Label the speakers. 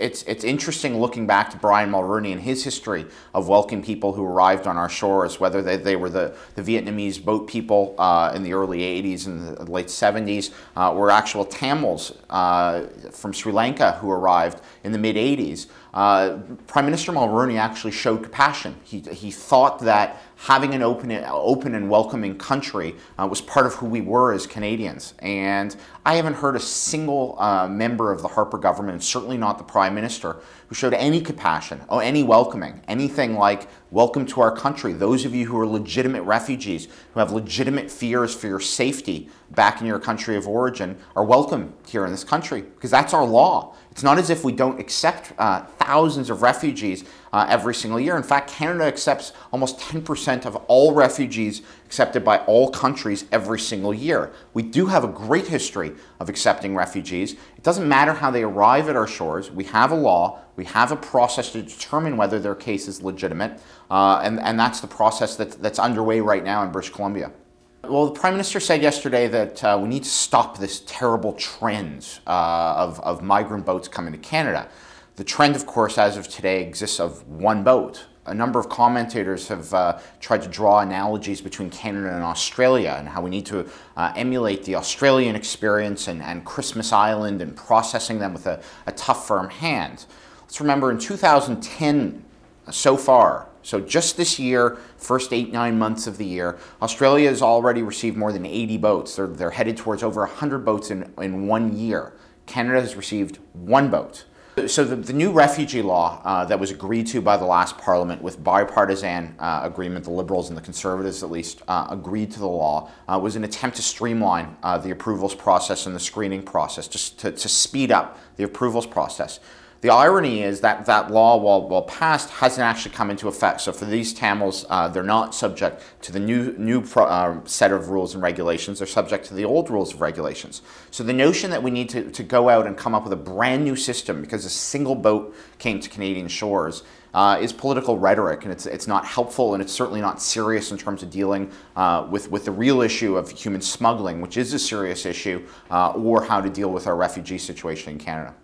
Speaker 1: it's interesting looking back to Brian Mulroney and his history of welcoming people who arrived on our shores, whether they were the Vietnamese boat people in the early 80s and the late 70s, or actual Tamils from Sri Lanka who arrived in the mid 80s. Prime Minister Mulroney actually showed compassion. He thought that having an open and welcoming country was part of who we were as Canadians. And I haven't heard a single member of the Harper government, and certainly not the Prime Minister, who showed any compassion or any welcoming, anything like welcome to our country. Those of you who are legitimate refugees, who have legitimate fears for your safety back in your country of origin, are welcome here in this country, because that's our law. It's not as if we don't accept thousands of refugees every single year. In fact, Canada accepts almost 10% of all refugees accepted by all countries every single year. We do have a great history of accepting refugees. It doesn't matter how they arrive at our shores. We have a law. We have a process to determine whether their case is legitimate, and that's the process that's underway right now in British Columbia. Well, the Prime Minister said yesterday that we need to stop this terrible trend of migrant boats coming to Canada. The trend, of course, as of today, exists of one boat. A number of commentators have tried to draw analogies between Canada and Australia and how we need to emulate the Australian experience and Christmas Island and processing them with a tough, firm hand. Let's remember in 2010, so far, so just this year, first 8-9 months of the year, Australia has already received more than 80 boats. They're headed towards over 100 boats in 1 year. Canada has received one boat. So the new refugee law that was agreed to by the last Parliament with bipartisan agreement, the Liberals and the Conservatives at least agreed to the law, was an attempt to streamline the approvals process and the screening process, just to speed up the approvals process. The irony is that that law, while passed, hasn't actually come into effect. So for these Tamils, they're not subject to the new set of rules and regulations. They're subject to the old rules of regulations. So the notion that we need to go out and come up with a brand new system because a single boat came to Canadian shores is political rhetoric, and it's not helpful, and it's certainly not serious in terms of dealing with the real issue of human smuggling, which is a serious issue, or how to deal with our refugee situation in Canada.